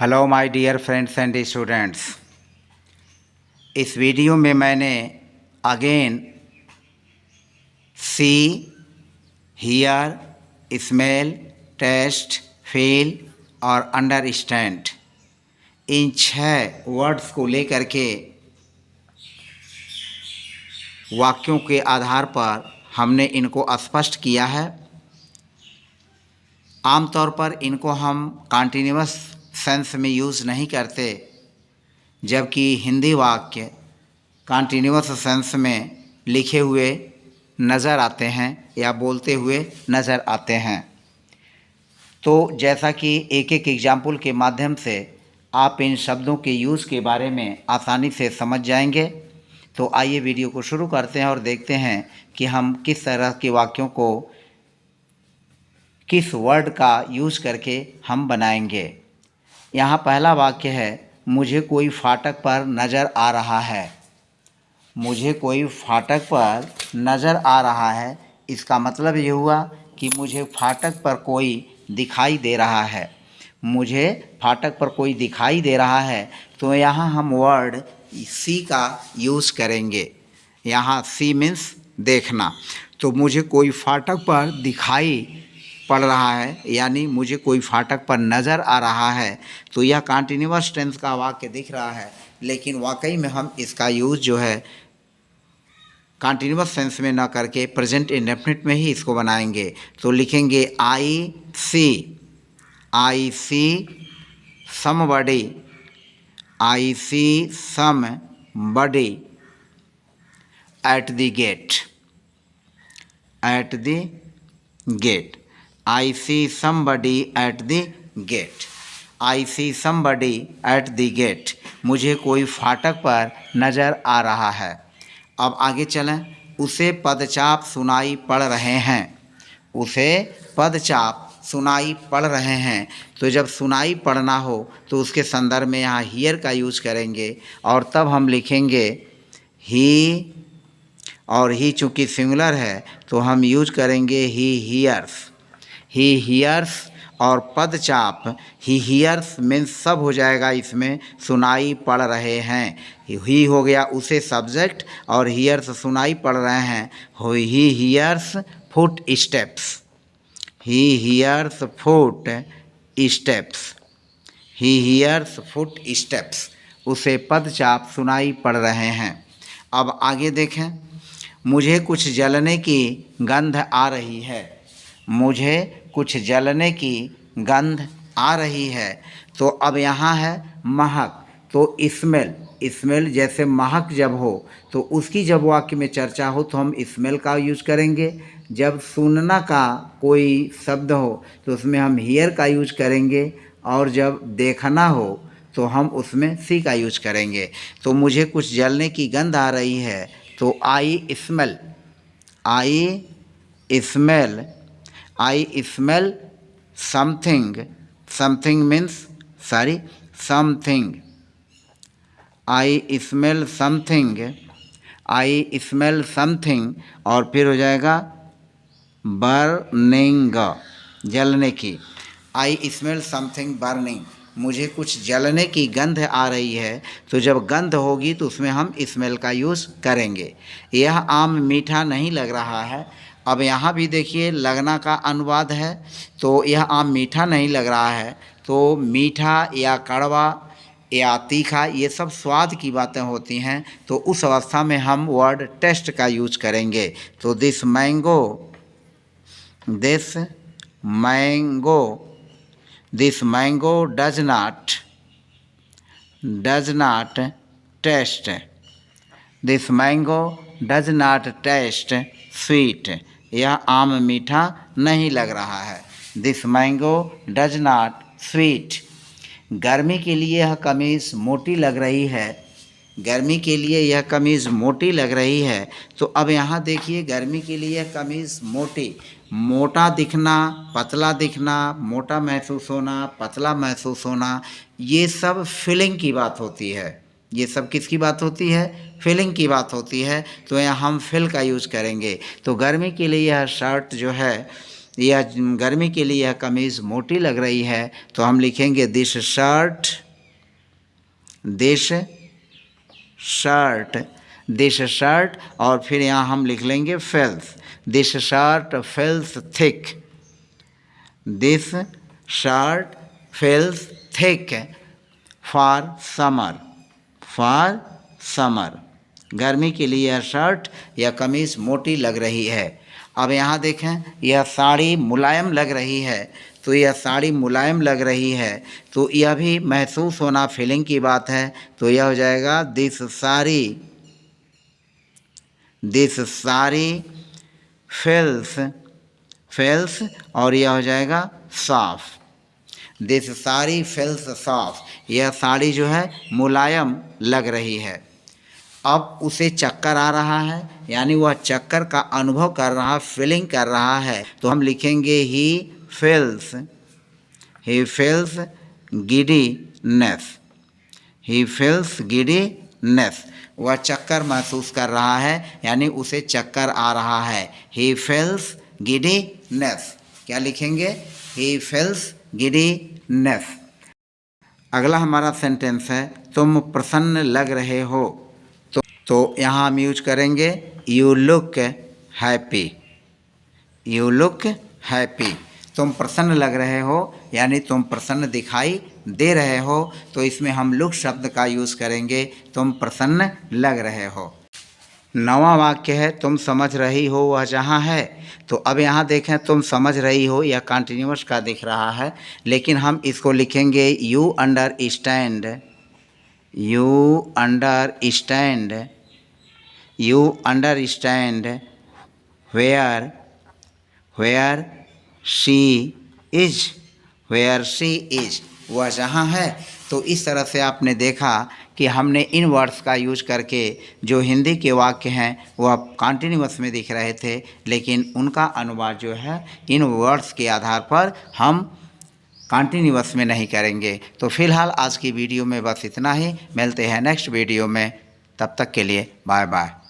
Hello my dear friends and students. इस video में मैंने again see, hear, smell, taste, feel और understand इन 6 वर्ड्स को लेकर के वाक्यों के आधार पर हमने इनको स्पष्ट किया है। आमतौर पर इनको हम कॉन्टिन्यूअस सेंस में यूज़ नहीं करते, जबकि हिंदी वाक्य कॉन्टिन्यूअस सेंस में लिखे हुए नज़र आते हैं या बोलते हुए नज़र आते हैं। तो जैसा कि एक एक एग्जाम्पल के माध्यम से आप इन शब्दों के यूज़ के बारे में आसानी से समझ जाएंगे। तो आइए वीडियो को शुरू करते हैं और देखते हैं कि हम किस तरह के वाक्यों को किस वर्ड का यूज़ करके हम बनाएंगे। यहाँ पहला वाक्य है, मुझे कोई फाटक पर नज़र आ रहा है। मुझे कोई फाटक पर नज़र आ रहा है, इसका मतलब ये हुआ कि मुझे फाटक पर कोई दिखाई दे रहा है। मुझे फाटक पर कोई दिखाई दे रहा है, तो यहाँ हम वर्ड सी का यूज़ करेंगे। यहाँ सी मीन्स देखना। तो मुझे कोई फाटक पर दिखाई पड़ रहा है, यानी मुझे कोई फाटक पर नज़र आ रहा है। तो यह कॉन्टिन्यूअस टेंस का वाक्य दिख रहा है, लेकिन वाकई में हम इसका यूज़ जो है कॉन्टिन्यूअस सेंस में ना करके प्रेजेंट इंडेफिनिट में ही इसको बनाएंगे। तो लिखेंगे I see somebody, I see somebody at the gate, at the gate. I see somebody at the gate. I see somebody at the gate. मुझे कोई फाटक पर नज़र आ रहा है। अब आगे चलें। उसे पदचाप सुनाई पड़ रहे हैं। उसे पदचाप सुनाई पड़ रहे हैं। तो जब सुनाई पड़ना हो तो उसके संदर्भ में यहाँ हियर का यूज़ करेंगे और तब हम लिखेंगे ही, और ही चूँकि सिंगुलर है तो हम यूज करेंगे ही हियर्स। ही हियर्स और पदचाप ही हियर्स मीन्स सब हो जाएगा इसमें, सुनाई पड़ रहे हैं। ही हो गया उसे सब्जेक्ट और हियर्स सुनाई पड़ रहे हैं। He hears foot steps, he hears foot steps, he hears foot steps. उसे पदचाप सुनाई पड़ रहे हैं। अब आगे देखें। मुझे कुछ जलने की गंध आ रही है। मुझे कुछ जलने की गंध आ रही है। तो अब यहाँ है महक, तो स्मेल। स्मेल जैसे महक जब हो तो उसकी जब वाक्य में चर्चा हो तो हम स्मेल का यूज करेंगे। जब सुनना का कोई शब्द हो तो उसमें हम हियर का यूज करेंगे, और जब देखना हो तो हम उसमें सी का यूज करेंगे। तो मुझे कुछ जलने की गंध आ रही है, तो I smell, I smell, I smell something. Something means sorry something. I smell something, I smell something, और फिर हो जाएगा बर्निंग, जलने की। आई स्मेल समथिंग बर्निंग, मुझे कुछ जलने की गंध आ रही है। तो जब गंध होगी तो उसमें हम स्मेल का यूज़ करेंगे। यह आम मीठा नहीं लग रहा है। अब यहाँ भी देखिए लगना का अनुवाद है। तो यह आम मीठा नहीं लग रहा है, तो मीठा या कड़वा या तीखा ये सब स्वाद की बातें होती हैं। तो उस अवस्था में हम वर्ड टेस्ट का यूज करेंगे। तो this mango, this mango, this mango does not taste, this mango does not taste sweet. यह आम मीठा नहीं लग रहा है। This mango does not sweet. गर्मी के लिए यह कमीज़ मोटी लग रही है। गर्मी के लिए यह कमीज़ मोटी लग रही है। तो अब यहाँ देखिए गर्मी के लिए यह कमीज़ मोटी, मोटा दिखना, पतला दिखना, मोटा महसूस होना, पतला महसूस होना, ये सब फीलिंग की बात होती है। ये सब किसकी बात होती है? फीलिंग की बात होती है। तो यहाँ हम फील का यूज़ करेंगे। तो गर्मी के लिए यह शर्ट जो है यह गर्मी के लिए यह कमीज़ मोटी लग रही है, तो हम लिखेंगे दिस शर्ट, और फिर यहाँ हम लिख लेंगे fails, this shirt fails thick, this shirt fails thick for summer, गर्मी के लिए यह शर्ट या कमीज़ मोटी लग रही है। अब यहाँ देखें, यह साड़ी मुलायम लग रही है, तो यह साड़ी मुलायम लग रही है, तो यह भी महसूस होना, फीलिंग की बात है, तो यह हो जाएगा दिस साड़ी फेल्स, और यह हो जाएगा soft, this sari fails soft, यह साड़ी जो है मुलायम लग रही है। अब उसे चक्कर आ रहा है, यानी वह चक्कर का अनुभव कर रहा, फीलिंग कर रहा है, तो हम लिखेंगे ही feels giddiness, वह चक्कर महसूस कर रहा है, यानी उसे चक्कर आ रहा है। ही feels giddiness, क्या लिखेंगे? ही feels giddiness। अगला हमारा सेंटेंस है तुम प्रसन्न लग रहे हो, तो यहाँ हम यूज करेंगे यू लुक हैप्पी, तुम प्रसन्न लग रहे हो, यानी तुम प्रसन्न दिखाई दे रहे हो, तो इसमें हम लुक शब्द का यूज़ करेंगे, तुम प्रसन्न लग रहे हो। नवा वाक्य है तुम समझ रही हो वह जहाँ है, तो अब यहाँ देखें तुम समझ रही हो, यह कंटिन्यूअस का दिख रहा है, लेकिन हम इसको लिखेंगे you understand where she is, वह जहाँ है। तो इस तरह से आपने देखा कि हमने इन वर्ड्स का यूज करके जो हिंदी के वाक्य हैं वह कॉन्टिन्यूअस में दिख रहे थे, लेकिन उनका अनुवाद जो है इन वर्ड्स के आधार पर हम कॉन्टिन्यूअस में नहीं करेंगे। तो फिलहाल आज की वीडियो में बस इतना ही, मिलते हैं नेक्स्ट वीडियो में, तब तक के लिए बाय बाय।